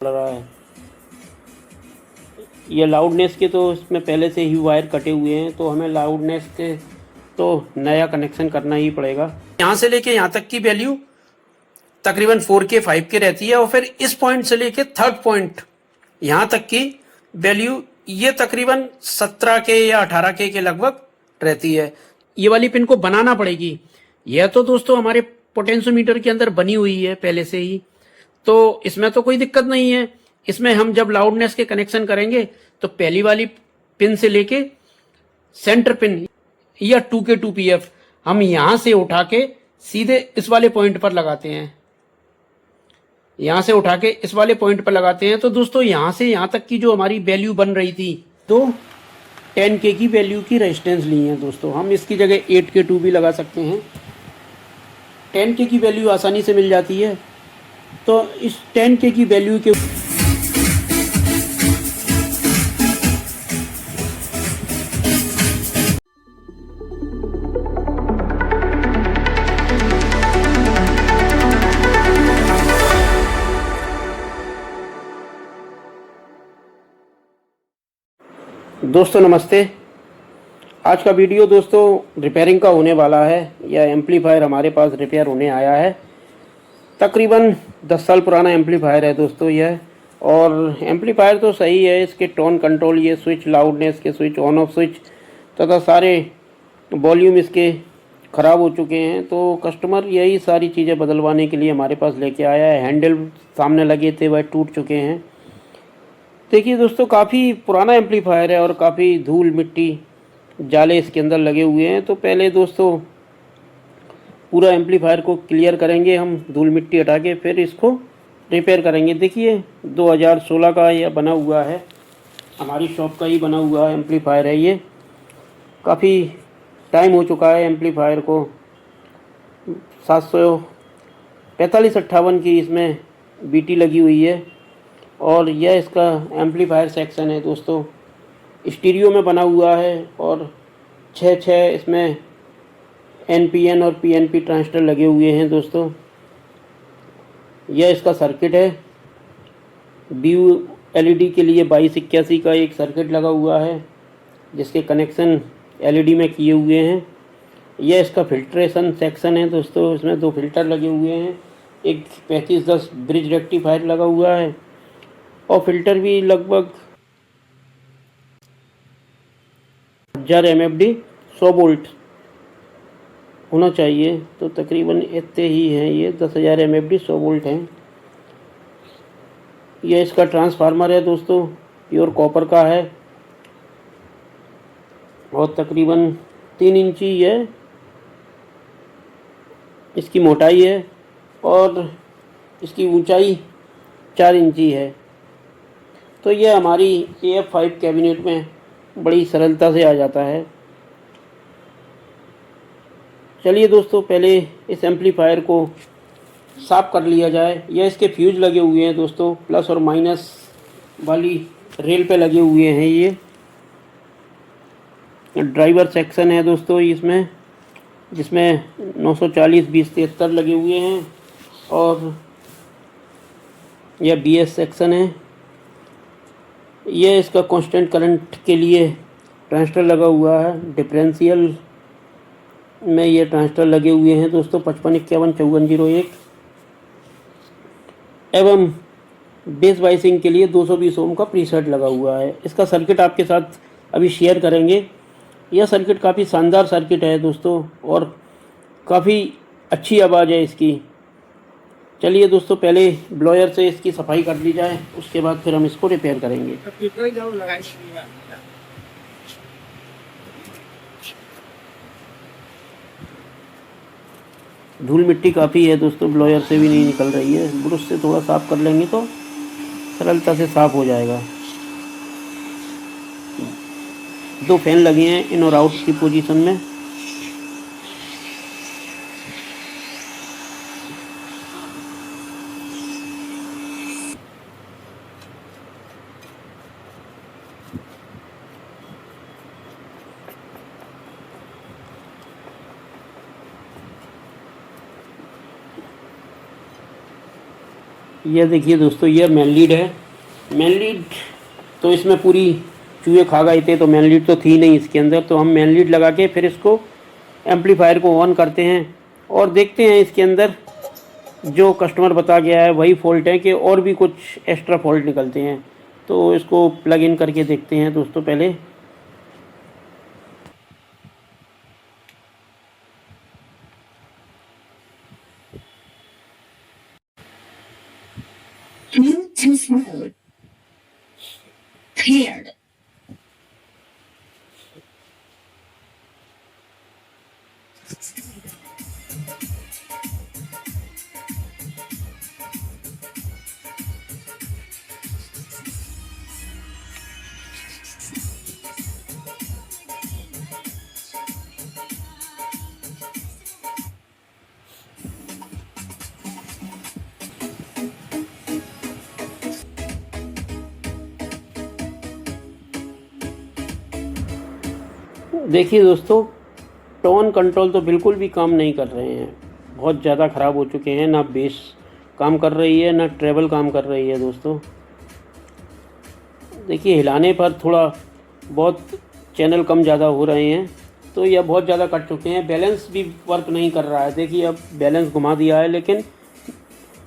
पड़ रहा है। ये लाउडनेस के तो इसमें पहले से ही वायर कटे हुए हैं, तो हमें लाउडनेस के तो नया कनेक्शन करना ही पड़ेगा। यहाँ से लेके यहाँ तक की वैल्यू तकरीबन 4K 5K रहती है, और फिर इस पॉइंट से लेके थर्ड पॉइंट यहाँ तक की वैल्यू ये तकरीबन 17K या 18K के लगभग रहती है। ये वाली पिन को बनाना पड़ेगी। यह तो दोस्तों हमारे पोटेंशियोमीटर के अंदर बनी हुई है पहले से ही, तो इसमें तो कोई दिक्कत नहीं है। इसमें हम जब लाउडनेस के कनेक्शन करेंगे तो पहली वाली पिन से लेके सेंटर पिन या 2K 2PF हम यहां से उठा के सीधे इस वाले पॉइंट पर लगाते हैं। यहां से उठा के इस वाले पॉइंट पर लगाते हैं। तो दोस्तों यहां से यहां तक की जो हमारी वैल्यू बन रही थी, तो 10K की वैल्यू की रेजिस्टेंस ली है दोस्तों। हम इसकी जगह 8K2 भी लगा सकते हैं। 10K की वैल्यू आसानी से मिल जाती है, तो इस 10K की वैल्यू के दोस्तों नमस्ते। आज का वीडियो दोस्तों रिपेयरिंग का होने वाला है। यह एम्पलीफायर हमारे पास रिपेयर होने आया है। तकरीबन 10 साल पुराना एम्पलीफायर है दोस्तों यह, और एम्पलीफायर तो सही है। इसके टोन कंट्रोल, ये स्विच, लाउडनेस के स्विच, ऑन ऑफ स्विच तथा सारे वॉल्यूम इसके ख़राब हो चुके हैं। तो कस्टमर यही सारी चीज़ें बदलवाने के लिए हमारे पास लेके आया है। हैंडल सामने लगे थे वह टूट चुके हैं। देखिए दोस्तों, काफ़ी पुराना एम्पलीफायर है और काफ़ी धूल मिट्टी जाले इसके अंदर लगे हुए हैं। तो पहले दोस्तों पूरा एम्पलीफायर को क्लियर करेंगे हम, धूल मिट्टी हटा के, फिर इसको रिपेयर करेंगे। देखिए 2016 का यह बना हुआ है, हमारी शॉप का ही बना हुआ एम्पलीफायर है ये। काफ़ी टाइम हो चुका है एम्पलीफायर को। 745-58 की इसमें बीटी लगी हुई है, और यह इसका एम्पलीफायर सेक्शन है दोस्तों। स्टीरियो में बना हुआ है, और 6 इसमें NPN और PNP ट्रांजिस्टर लगे हुए हैं दोस्तों। यह इसका सर्किट है। व्यू LED के लिए 2281 का एक सर्किट लगा हुआ है, जिसके कनेक्शन LED में किए हुए हैं। यह इसका फिल्ट्रेशन सेक्शन है दोस्तों। इसमें 2 फिल्टर लगे हुए हैं। एक 3510 ब्रिज रेक्टिफायर लगा हुआ है, और फिल्टर भी लगभग 1000 MFD 100 वोल्ट होना चाहिए। तो तकरीबन इतने ही हैं, ये 10,000 MFD 100 वोल्ट हैं। यह इसका ट्रांसफार्मर है दोस्तों, प्योर कॉपर का है, और तकरीबन 3 इंची है इसकी मोटाई है, और इसकी ऊंचाई 4 इंची है। तो यह हमारी AF5 कैबिनेट में बड़ी सरलता से आ जाता है। चलिए दोस्तों, पहले इस एम्पलीफायर को साफ़ कर लिया जाए। यह इसके फ्यूज लगे हुए हैं दोस्तों, प्लस और माइनस वाली रेल पे लगे हुए हैं। ये ड्राइवर सेक्शन है दोस्तों इसमें, जिसमें 940/2073 लगे हुए हैं, और यह BS सेक्शन है। यह इसका कांस्टेंट करंट के लिए ट्रांजिस्टर लगा हुआ है। डिफरेंशियल में ये ट्रांजिस्टर लगे हुए हैं दोस्तों, 5551 5401, एवं बेस वाइसिंग के लिए 220 ओम का प्रीसेट लगा हुआ है। इसका सर्किट आपके साथ अभी शेयर करेंगे। यह सर्किट काफ़ी शानदार सर्किट है दोस्तों, और काफ़ी अच्छी आवाज़ है इसकी। चलिए दोस्तों, पहले ब्लोयर से इसकी सफाई कर ली जाए, उसके बाद फिर हम इसको रिपेयर करेंगे। धूल मिट्टी काफ़ी है दोस्तों, ब्लोयर से भी नहीं निकल रही है। ब्रश से थोड़ा साफ़ कर लेंगे तो सरलता से साफ़ हो जाएगा। 2 फैन लगे हैं इन और आउट की पोजीशन में। ये देखिए दोस्तों, ये मेन लीड है। मेन लीड तो इसमें पूरी चूहे खा गए थे, तो मेन लीड तो थी नहीं इसके अंदर। तो हम मेन लीड लगा के फिर इसको एम्पलीफायर को ऑन करते हैं और देखते हैं इसके अंदर जो कस्टमर बता गया है वही फॉल्ट है कि और भी कुछ एक्स्ट्रा फॉल्ट निकलते हैं। तो इसको प्लग इन करके देखते हैं दोस्तों पहले। Bluetooth mode paired. देखिए दोस्तों, टोन कंट्रोल तो बिल्कुल भी काम नहीं कर रहे हैं, बहुत ज़्यादा ख़राब हो चुके हैं। ना बेस काम कर रही है, ना ट्रेबल काम कर रही है दोस्तों। देखिए, हिलाने पर थोड़ा बहुत चैनल कम ज़्यादा हो रहे हैं, तो यह बहुत ज़्यादा कट चुके हैं। बैलेंस भी वर्क नहीं कर रहा है। देखिए, अब बैलेंस घुमा दिया है, लेकिन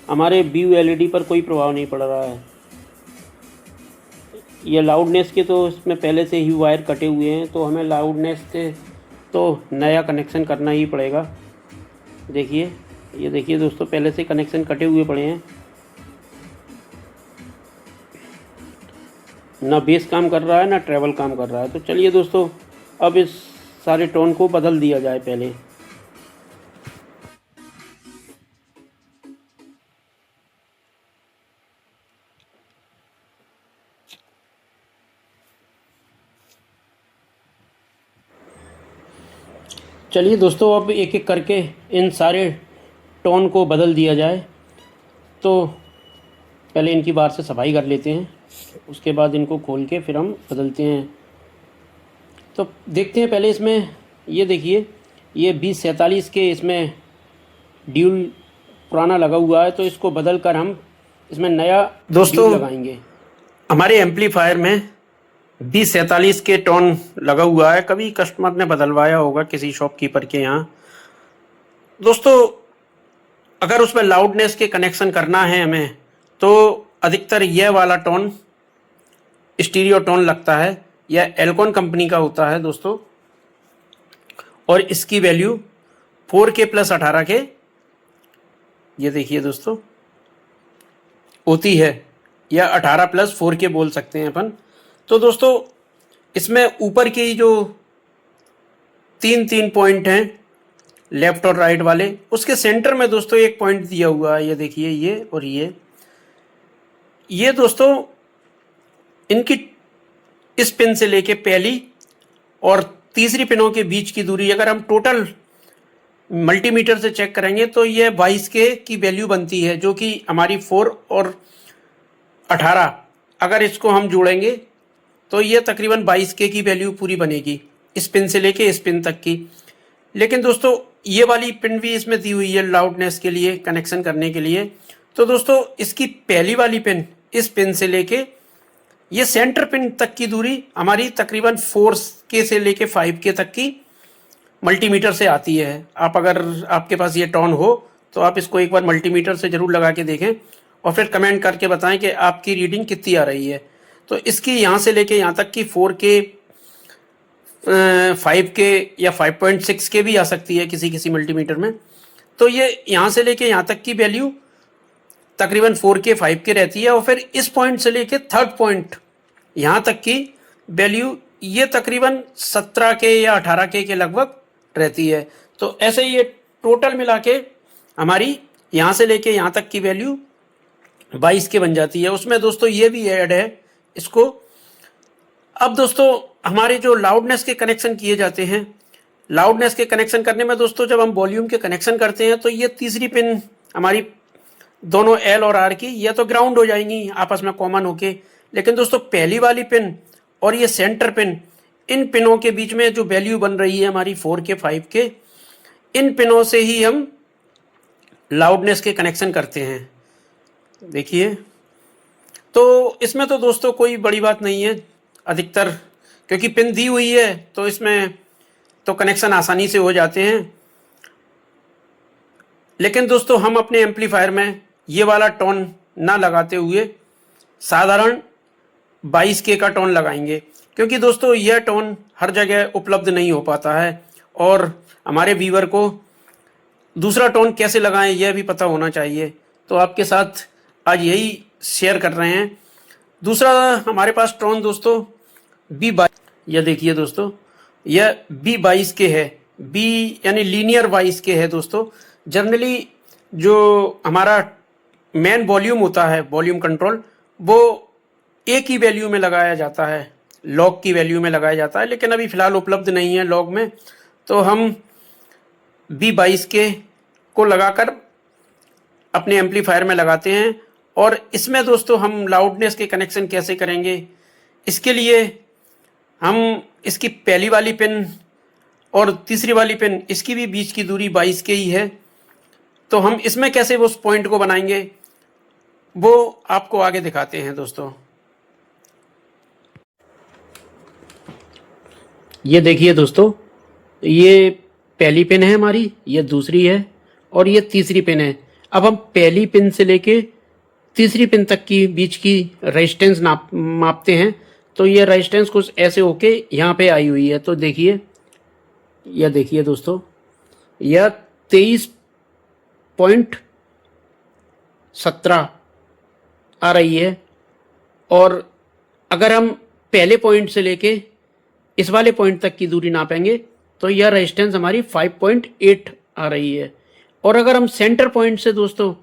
हमारे व्यू एलईडी पर कोई प्रभाव नहीं पड़ रहा है। ये लाउडनेस के तो इसमें पहले से ही वायर कटे हुए हैं, तो हमें लाउडनेस के तो नया कनेक्शन करना ही पड़ेगा। देखिए, ये देखिए दोस्तों, पहले से कनेक्शन कटे हुए पड़े हैं। ना बेस काम कर रहा है, ना ट्रेवल काम कर रहा है। तो चलिए दोस्तों, अब इस सारे टोन को बदल दिया जाए पहले। चलिए दोस्तों, अब एक एक करके इन सारे टोन को बदल दिया जाए। तो पहले इनकी बार से सफाई कर लेते हैं, उसके बाद इनको खोल के फिर हम बदलते हैं। तो देखते हैं पहले इसमें, ये देखिए, ये 2047 के इसमें ड्यूल पुराना लगा हुआ है, तो इसको बदल कर हम इसमें नया दोस्तों लगाएंगे। हमारे एम्पलीफायर में 2047 के टोन लगा हुआ है, कभी कस्टमर ने बदलवाया होगा किसी शॉपकीपर के यहाँ। दोस्तों, अगर उसमें लाउडनेस के कनेक्शन करना है हमें, तो अधिकतर यह वाला टोन स्टीरियो टोन लगता है। यह एल्कॉन कंपनी का होता है दोस्तों, और इसकी वैल्यू 4K प्लस 18K, ये देखिए दोस्तों, होती है, या 18 प्लस 4K बोल सकते हैं अपन। तो दोस्तों, इसमें ऊपर की जो तीन पॉइंट हैं, लेफ्ट और राइट वाले, उसके सेंटर में दोस्तों एक पॉइंट दिया हुआ है, ये देखिए, ये और ये दोस्तों, इनकी इस पिन से लेके पहली और तीसरी पिनों के बीच की दूरी अगर हम टोटल मल्टीमीटर से चेक करेंगे तो ये 22K की वैल्यू बनती है, जो कि हमारी 4 और 18 अगर इसको हम जोड़ेंगे तो ये तकरीबन 22K की वैल्यू पूरी बनेगी, इस पिन से लेके इस पिन तक की। लेकिन दोस्तों, ये वाली पिन भी इसमें दी हुई है लाउडनेस के लिए, कनेक्शन करने के लिए। तो दोस्तों, इसकी पहली वाली पिन, इस पिन से लेके ये सेंटर पिन तक की दूरी हमारी तकरीबन 4K से लेके 5K तक की मल्टीमीटर से आती है। आप अगर आपके पास ये टोन हो तो आप इसको एक बार मल्टीमीटर से ज़रूर लगा के देखें और फिर कमेंट करके बताएं कि आपकी रीडिंग कितनी आ रही है। तो इसकी यहाँ से लेके यहाँ तक की 4K, 5K या 5.6K भी आ सकती है किसी किसी मल्टीमीटर में। तो ये यहाँ से लेके यहाँ तक की वैल्यू तकरीबन 4K 5K रहती है, और फिर इस पॉइंट से लेके थर्ड पॉइंट यहाँ तक की वैल्यू ये तकरीबन 17K या 18K के लगभग रहती है। तो ऐसे ये टोटल मिला के हमारी यहाँ से लेके यहाँ तक की वैल्यू 22K बन जाती है। उसमें दोस्तों ये भी ऐड है इसको। अब दोस्तों, हमारे जो लाउडनेस के कनेक्शन किए जाते हैं, लाउडनेस के कनेक्शन करने में दोस्तों, जब हम वॉल्यूम के कनेक्शन करते हैं तो ये तीसरी पिन हमारी दोनों L और R की, ये तो ग्राउंड हो जाएंगी आपस में कॉमन होके। लेकिन दोस्तों, पहली वाली पिन और ये सेंटर पिन, इन पिनों के बीच में जो वैल्यू बन रही है हमारी 4K 5K, इन पिनों से ही हम लाउडनेस के कनेक्शन करते हैं। देखिए, तो इसमें तो दोस्तों कोई बड़ी बात नहीं है अधिकतर, क्योंकि पिन दी हुई है तो इसमें तो कनेक्शन आसानी से हो जाते हैं। लेकिन दोस्तों हम अपने एम्पलीफायर में ये वाला टोन ना लगाते हुए साधारण 22K का टोन लगाएंगे, क्योंकि दोस्तों यह टोन हर जगह उपलब्ध नहीं हो पाता है और हमारे व्यूअर को दूसरा टोन कैसे लगाएं यह भी पता होना चाहिए। तो आपके साथ आज यही शेयर कर रहे हैं। दूसरा हमारे पास टोन दोस्तों B22, यह देखिए दोस्तों, यह B22K है। B यानी लीनियर 22K है दोस्तों। जनरली जो हमारा मेन वॉल्यूम होता है, वॉल्यूम कंट्रोल, वो एक ही वैल्यू में लगाया जाता है, लॉग की वैल्यू में लगाया जाता है, लेकिन अभी फ़िलहाल उपलब्ध नहीं है लॉग में। तो हम B22K को लगाकर अपने एम्पलीफायर में लगाते हैं। और इसमें दोस्तों हम लाउडनेस के कनेक्शन कैसे करेंगे, इसके लिए हम इसकी पहली वाली पिन और तीसरी वाली पिन, इसकी भी बीच की दूरी 22K ही है। तो हम इसमें कैसे उस पॉइंट को बनाएंगे वो आपको आगे दिखाते हैं दोस्तों। ये देखिए दोस्तों, ये पहली पिन है हमारी, ये दूसरी है और ये तीसरी पिन है। अब हम पहली पिन से लेके तीसरी पिन तक की बीच की रेजिस्टेंस मापते हैं। तो ये रेजिस्टेंस कुछ ऐसे होके यहाँ पे आई हुई है। तो देखिए, यह देखिए दोस्तों, यह 23.17 आ रही है। और अगर हम पहले पॉइंट से लेके इस वाले पॉइंट तक की दूरी नापेंगे तो यह रेजिस्टेंस हमारी 5.8 आ रही है। और अगर हम सेंटर पॉइंट से दोस्तों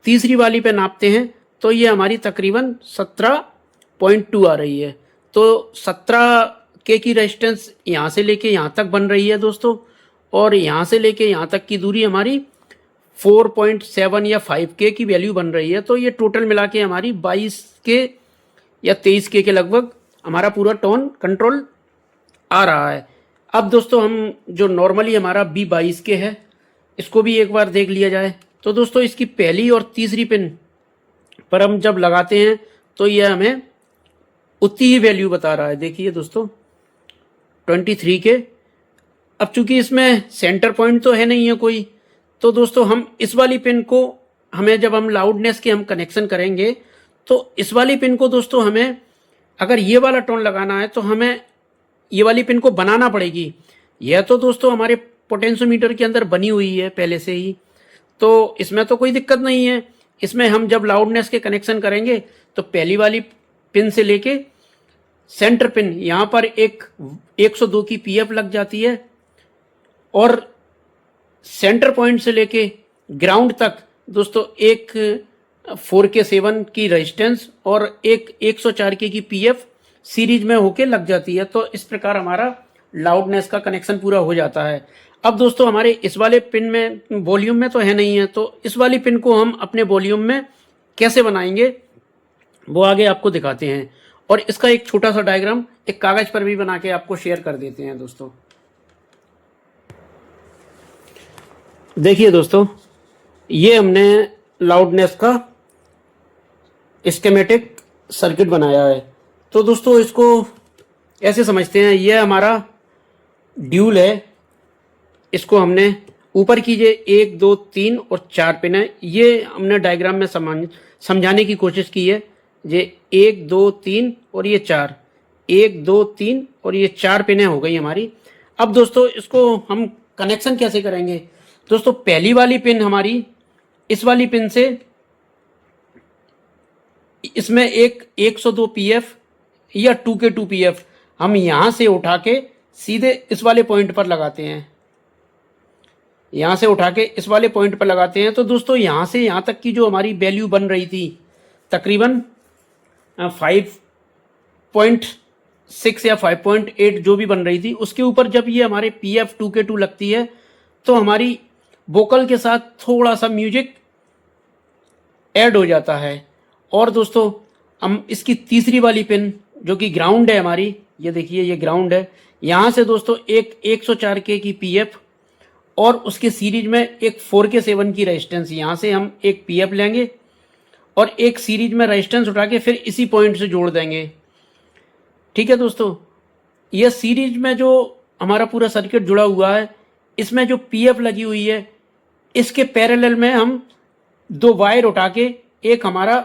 तीसरी वाली पे नापते हैं तो ये हमारी तकरीबन 17.2 आ रही है। तो 17K की रेजिस्टेंस यहाँ से लेके यहाँ तक बन रही है दोस्तों, और यहाँ से लेके यहाँ तक की दूरी हमारी 4.7 या 5K की वैल्यू बन रही है। तो ये टोटल मिला के हमारी 22K या 23K के लगभग हमारा पूरा टोन कंट्रोल आ रहा है। अब दोस्तों हम जो नॉर्मली हमारा B22K है, इसको भी एक बार देख लिया जाए। तो दोस्तों इसकी पहली और तीसरी पिन पर हम जब लगाते हैं तो यह हमें उतनी ही वैल्यू बता रहा है। देखिए दोस्तों 23K। अब चूंकि इसमें सेंटर पॉइंट तो है नहीं है कोई, तो दोस्तों हम इस वाली पिन को, हमें जब हम लाउडनेस के हम कनेक्शन करेंगे तो इस वाली पिन को दोस्तों हमें, अगर ये वाला टोन लगाना है तो हमें ये वाली पिन को बनाना पड़ेगी। यह तो दोस्तों हमारे पोटेंशियोमीटर के अंदर बनी हुई है पहले से ही, तो इसमें तो कोई दिक्कत नहीं है। इसमें हम जब लाउडनेस के कनेक्शन करेंगे तो पहली वाली पिन से लेके सेंटर पिन यहाँ पर एक 102 की पीएफ लग जाती है, और सेंटर पॉइंट से लेके ग्राउंड तक दोस्तों एक 4K7 की रेजिस्टेंस और एक 104K की पीएफ सीरीज में होके लग जाती है। तो इस प्रकार हमारा लाउडनेस का कनेक्शन पूरा हो जाता है। अब दोस्तों हमारे इस वाले पिन में वॉल्यूम में तो है नहीं है, तो इस वाली पिन को हम अपने वॉल्यूम में कैसे बनाएंगे वो आगे आपको दिखाते हैं। और इसका एक छोटा सा डायग्राम एक कागज पर भी बना के आपको शेयर कर देते हैं दोस्तों। देखिए दोस्तों, ये हमने लाउडनेस का स्कीमेटिक सर्किट बनाया है। तो दोस्तों इसको ऐसे समझते हैं, ये हमारा ड्यूल है। इसको हमने ऊपर कीजिए 1 2 3 और 4 पिन है। ये हमने डायग्राम में समझाने की कोशिश की है। ये 1 2 3 और ये 4, 1 2 3 और ये 4 पिनें हो गई हमारी। अब दोस्तों इसको हम कनेक्शन कैसे करेंगे। दोस्तों पहली वाली पिन हमारी इस वाली पिन से, इसमें एक 102 पीएफ या 2K2 पीएफ हम यहाँ से उठा के सीधे इस वाले पॉइंट पर लगाते हैं। यहाँ से उठा के इस वाले पॉइंट पर लगाते हैं। तो दोस्तों यहाँ से यहाँ तक की जो हमारी वैल्यू बन रही थी तकरीबन 5.6 या 5.8 जो भी बन रही थी, उसके ऊपर जब ये हमारे PF 2K2 लगती है तो हमारी वोकल के साथ थोड़ा सा म्यूजिक ऐड हो जाता है। और दोस्तों हम इसकी तीसरी वाली पिन जो कि ग्राउंड है हमारी, ये देखिए ये ग्राउंड है, यहाँ से दोस्तों एक 104K की पीएफ और उसके सीरीज में एक 4K7 की रेजिस्टेंस, यहाँ से हम एक पीएफ लेंगे और एक सीरीज में रेजिस्टेंस उठा के फिर इसी पॉइंट से जोड़ देंगे। ठीक है दोस्तों, यह सीरीज में जो हमारा पूरा सर्किट जुड़ा हुआ है, इसमें जो पीएफ लगी हुई है, इसके पैरेलल में हम 2 वायर उठा के एक हमारा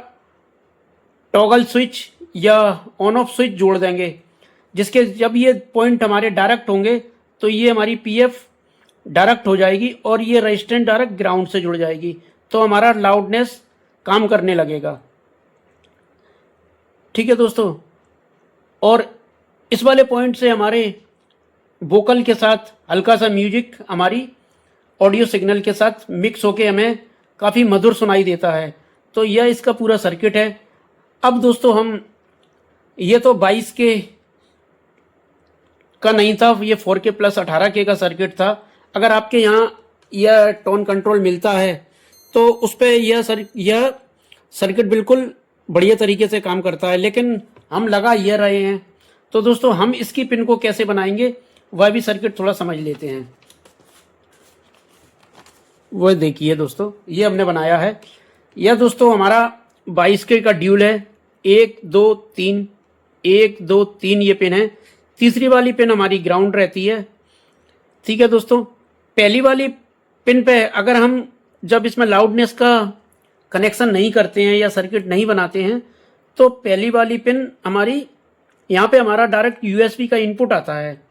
टॉगल स्विच या ऑन ऑफ स्विच जोड़ देंगे, जिसके जब ये पॉइंट हमारे डायरेक्ट होंगे तो ये हमारी पीएफ डायरेक्ट हो जाएगी और ये रेजिस्टेंस डायरेक्ट ग्राउंड से जुड़ जाएगी, तो हमारा लाउडनेस काम करने लगेगा। ठीक है दोस्तों, और इस वाले पॉइंट से हमारे वोकल के साथ हल्का सा म्यूजिक हमारी ऑडियो सिग्नल के साथ मिक्स होके हमें काफ़ी मधुर सुनाई देता है। तो यह इसका पूरा सर्किट है। अब दोस्तों हम ये तो 22 के का नहीं था, ये 4K प्लस 18K का सर्किट था। अगर आपके यहाँ यह टोन कंट्रोल मिलता है तो उस पर यह सर्किट बिल्कुल बढ़िया तरीके से काम करता है, लेकिन हम लगा ये रहे हैं। तो दोस्तों हम इसकी पिन को कैसे बनाएंगे वह भी सर्किट थोड़ा समझ लेते हैं। वह देखिए दोस्तों, ये हमने बनाया है। यह दोस्तों हमारा 22K का ड्यूल है। 1 2 3 1 2 3 ये पिन है। तीसरी वाली पिन हमारी ग्राउंड रहती है। ठीक है दोस्तों, पहली वाली पिन पे अगर हम जब इसमें लाउडनेस का कनेक्शन नहीं करते हैं या सर्किट नहीं बनाते हैं तो पहली वाली पिन हमारी यहाँ पे हमारा डायरेक्ट यूएसबी का इनपुट आता है।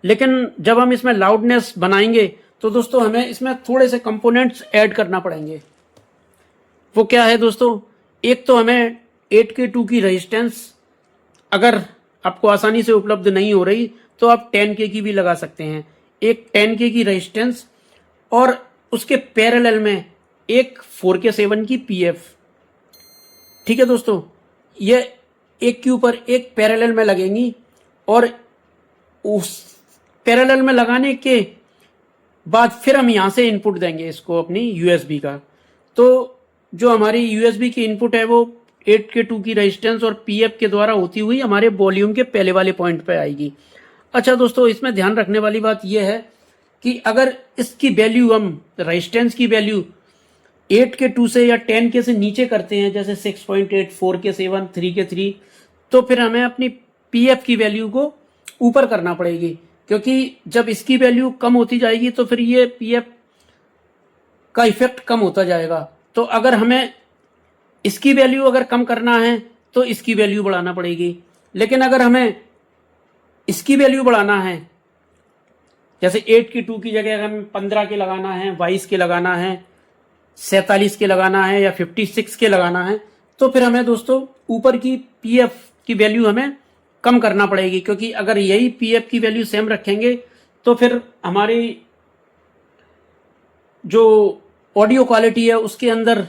लेकिन जब हम इसमें लाउडनेस बनाएंगे तो दोस्तों हमें इसमें थोड़े से कंपोनेंट्स ऐड करना पड़ेंगे। वो क्या है दोस्तों, एक तो हमें 8K2 की रेजिस्टेंस अगर आपको आसानी से उपलब्ध नहीं हो रही तो आप 10K की भी लगा सकते हैं। एक 10K की रेजिस्टेंस और उसके पैरेलल में एक 4K7 की पीएफ। ठीक है दोस्तों, ये एक के ऊपर एक पैरेलल में लगेंगी और उस पैरेलल में लगाने के बाद फिर हम यहाँ से इनपुट देंगे इसको अपनी यूएसबी का। तो जो हमारी यूएसबी की इनपुट है वो 8K2 की रेजिस्टेंस और पीएफ के द्वारा होती हुई हमारे वॉल्यूम के पहले वाले पॉइंट पे आएगी। अच्छा दोस्तों, इसमें ध्यान रखने वाली बात यह है कि अगर इसकी वैल्यू हम रेजिस्टेंस की वैल्यू 8K2 से या 10K से नीचे करते हैं, जैसे 6.8, 4K7, 3K3, तो फिर हमें अपनी पीएफ की वैल्यू को ऊपर करना पड़ेगी, क्योंकि जब इसकी वैल्यू कम होती जाएगी तो फिर ये पीएफ का इफेक्ट कम होता जाएगा। तो अगर हमें इसकी वैल्यू अगर कम करना है तो इसकी वैल्यू बढ़ाना पड़ेगी, लेकिन अगर हमें इसकी वैल्यू बढ़ाना है, जैसे 8K2 की जगह अगर हमें 15K लगाना है, 22K लगाना है, 47K लगाना है या 56K लगाना है, तो फिर हमें दोस्तों ऊपर की पीएफ की वैल्यू हमें कम करना पड़ेगी, क्योंकि अगर यही पीएफ की वैल्यू सेम रखेंगे तो फिर हमारी जो ऑडियो क्वालिटी है उसके अंदर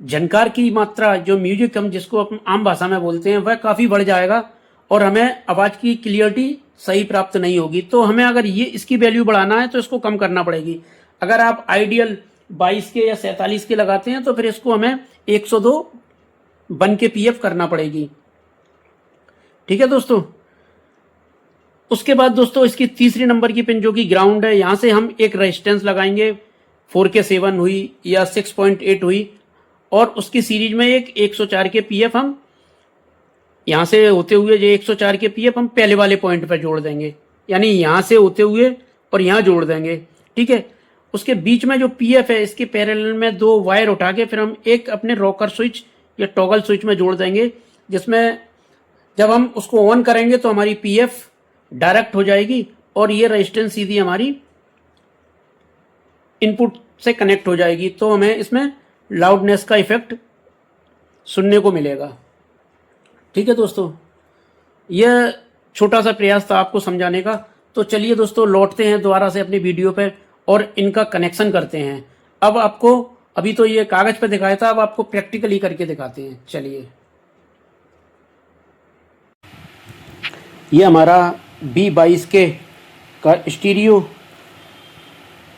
झनकार की मात्रा, जो म्यूजिक हम जिसको आम भाषा में बोलते हैं, वह काफ़ी बढ़ जाएगा और हमें आवाज़ की क्लियरिटी सही प्राप्त नहीं होगी। तो हमें अगर ये इसकी वैल्यू बढ़ाना है तो इसको कम करना पड़ेगी। अगर आप आइडियल 22K या 47K लगाते हैं तो फिर इसको हमें 102 बन के पीएफ करना पड़ेगी। ठीक है दोस्तों, उसके बाद दोस्तों इसकी तीसरी नंबर की पिन जो कि ग्राउंड है, यहाँ से हम एक रेजिस्टेंस लगाएंगे। 4K7 हुई या 6.8 हुई और उसकी सीरीज में एक 104K पीएफ हम यहाँ से होते हुए जो 104K पीएफ हम पहले वाले पॉइंट पर जोड़ देंगे, यानी यहाँ से होते हुए और यहाँ जोड़ देंगे। ठीक है, उसके बीच में जो पीएफ है इसके पैरेलल में 2 वायर उठा के फिर हम एक अपने रॉकर स्विच या टॉगल स्विच में जोड़ देंगे, जिसमें जब हम उसको ऑन करेंगे तो हमारी पीएफ डायरेक्ट हो जाएगी और ये रेजिस्टेंस सीधी हमारी इनपुट से कनेक्ट हो जाएगी। तो हमें इसमें लाउडनेस का इफेक्ट सुनने को मिलेगा। ठीक है दोस्तों, यह छोटा सा प्रयास था आपको समझाने का। तो चलिए दोस्तों लौटते हैं दोबारा से अपनी वीडियो पर और इनका कनेक्शन करते हैं। अब आपको, अभी तो ये कागज पे दिखाया था, अब आपको प्रैक्टिकली करके दिखाते हैं। चलिए, ये हमारा B22K का स्टीरियो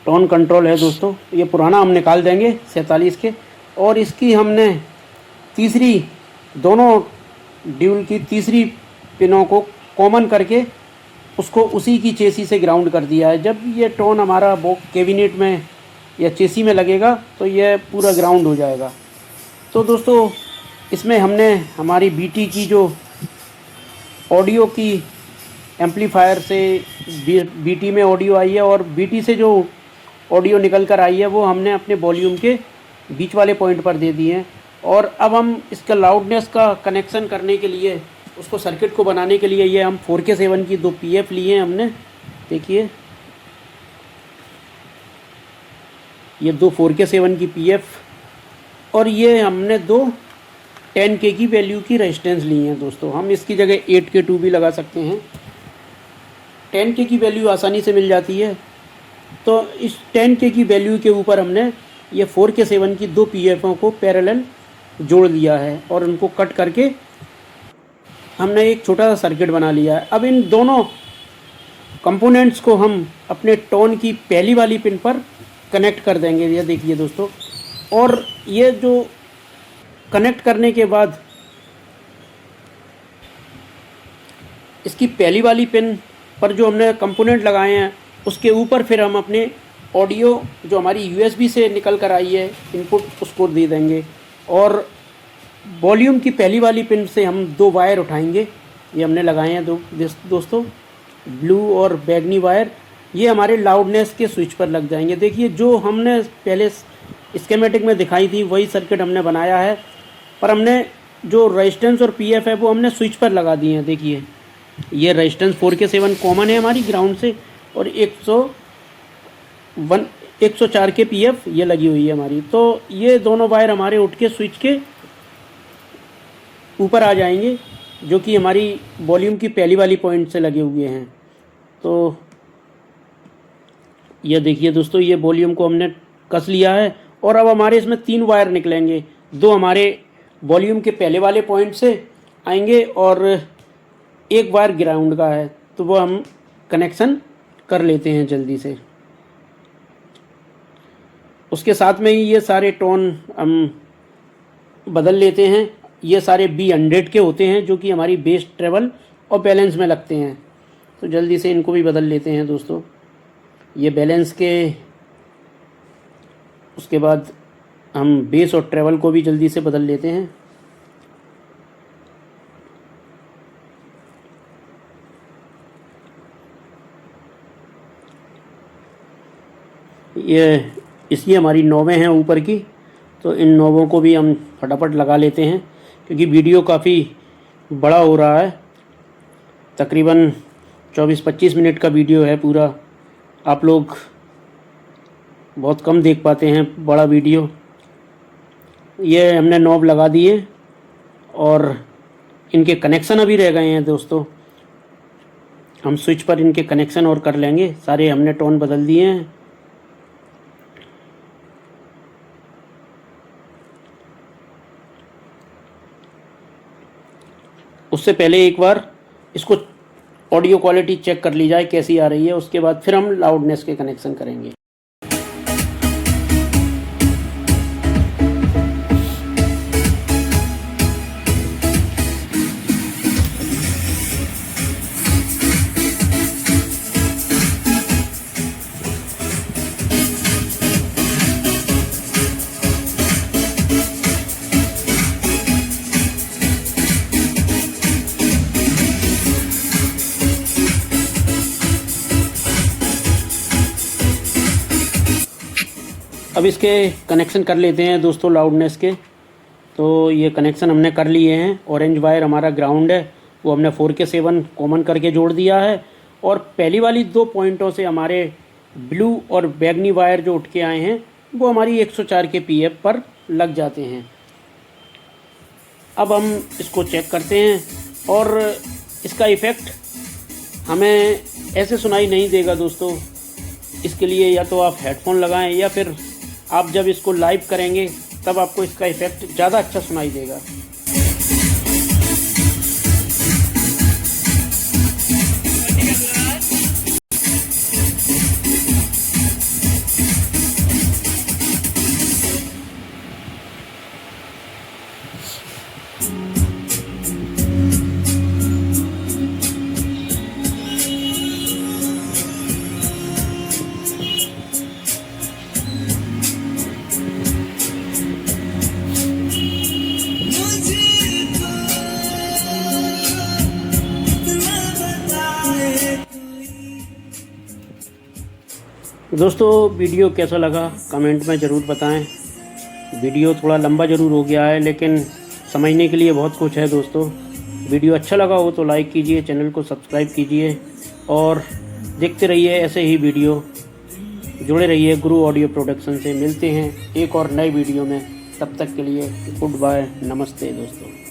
टोन कंट्रोल है दोस्तों। ये पुराना हम निकाल देंगे 47K, और इसकी हमने तीसरी, दोनों ड्यूल की तीसरी पिनों को कॉमन करके उसको उसी की चेसी से ग्राउंड कर दिया है। जब ये टोन हमारा वो कैबिनेट में या चेसी में लगेगा तो ये पूरा ग्राउंड हो जाएगा। तो दोस्तों इसमें हमने हमारी बीटी की जो ऑडियो की एम्पलीफायर से बीटी में ऑडियो आई है और बीटी से जो ऑडियो निकल कर आई है वो हमने अपने वॉल्यूम के बीच वाले पॉइंट पर दे दिए हैं। और अब हम इसका लाउडनेस का कनेक्शन करने के लिए, उसको सर्किट को बनाने के लिए, ये हम 4K7 की 2 PF लिए हैं हमने। देखिए ये 2 4K7 की PF और ये हमने 2 10K की वैल्यू की रेजिस्टेंस ली हैं दोस्तों। हम इसकी जगह 8K2 भी लगा सकते हैं। 10K की वैल्यू आसानी से मिल जाती है। तो इस 10K की वैल्यू के ऊपर हमने ये 4K7 की 2 PFओं को पैरेलल जोड़ दिया है और उनको कट करके हमने एक छोटा सा सर्किट बना लिया है। अब इन दोनों कंपोनेंट्स को हम अपने टोन की पहली वाली पिन पर कनेक्ट कर देंगे। ये देखिए दोस्तों, और ये जो कनेक्ट करने के बाद इसकी पहली वाली पिन पर जो हमने कंपोनेंट लगाए हैं उसके ऊपर फिर हम अपने ऑडियो जो हमारी USB से निकल कर आई है इनपुट, उसको दे देंगे। और वॉल्यूम की पहली वाली पिन से हम 2 वायर उठाएंगे। ये हमने लगाए हैं दोस्तों, ब्लू और बैगनी वायर। ये हमारे लाउडनेस के स्विच पर लग जाएंगे। देखिए जो हमने पहले स्कीमेटिक में दिखाई थी वही सर्किट हमने बनाया है, पर हमने जो रेजिस्टेंस और PF है वो हमने स्विच पर लगा दिए हैं। देखिए ये रेजिस्टेंस 4K7 कॉमन है हमारी ग्राउंड से और 104 के PF ये लगी हुई है हमारी। तो ये दोनों वायर हमारे उठ के स्विच के ऊपर आ जाएंगे जो कि हमारी वॉल्यूम की पहली वाली पॉइंट से लगे हुए हैं। तो ये देखिए दोस्तों, ये वॉल्यूम को हमने कस लिया है और अब हमारे इसमें 3 वायर निकलेंगे। 2 हमारे वॉल्यूम के पहले वाले पॉइंट से आएंगे और 1 वायर ग्राउंड का है, तो वो हम कनेक्शन कर लेते हैं जल्दी से। उसके साथ में ही ये सारे टोन हम बदल लेते हैं। ये सारे B100 के होते हैं जो कि हमारी बेस, ट्रेवल और बैलेंस में लगते हैं। तो जल्दी से इनको भी बदल लेते हैं दोस्तों। ये बैलेंस के, उसके बाद हम बेस और ट्रेवल को भी जल्दी से बदल लेते हैं। ये इसकी हमारी नोबें हैं ऊपर की, तो इन नोबों को भी हम फटाफट लगा लेते हैं क्योंकि वीडियो काफ़ी बड़ा हो रहा है। तकरीबन 24-25 मिनट का वीडियो है पूरा। आप लोग बहुत कम देख पाते हैं बड़ा वीडियो। ये हमने नॉब लगा दिए और इनके कनेक्शन अभी रह गए हैं दोस्तों। हम स्विच पर इनके कनेक्शन और कर लेंगे। सारे हमने टोन बदल दिए हैं। उससे पहले एक बार इसको ऑडियो क्वालिटी चेक कर ली जाए कैसी आ रही है, उसके बाद फिर हम लाउडनेस के कनेक्शन करेंगे। अब इसके कनेक्शन कर लेते हैं दोस्तों लाउडनेस के। तो ये कनेक्शन हमने कर लिए हैं। ऑरेंज वायर हमारा ग्राउंड है, वो हमने 4K7 कॉमन करके जोड़ दिया है और पहली वाली 2 पॉइंटों से हमारे ब्लू और बैगनी वायर जो उठ के आए हैं वो हमारी 104 के PF पर लग जाते हैं। अब हम इसको चेक करते हैं और इसका इफ़ेक्ट हमें ऐसे सुनाई नहीं देगा दोस्तों। इसके लिए या तो आप हेडफोन लगाएं या फिर आप जब इसको लाइव करेंगे तब आपको इसका इफ़ेक्ट ज़्यादा अच्छा सुनाई देगा। दोस्तों वीडियो कैसा लगा कमेंट में ज़रूर बताएं। वीडियो थोड़ा लंबा ज़रूर हो गया है, लेकिन समझने के लिए बहुत कुछ है दोस्तों। वीडियो अच्छा लगा हो तो लाइक कीजिए, चैनल को सब्सक्राइब कीजिए और देखते रहिए ऐसे ही वीडियो। जुड़े रहिए गुरु ऑडियो प्रोडक्शन से। मिलते हैं एक और नए वीडियो में, तब तक के लिए गुड बाय, नमस्ते दोस्तों।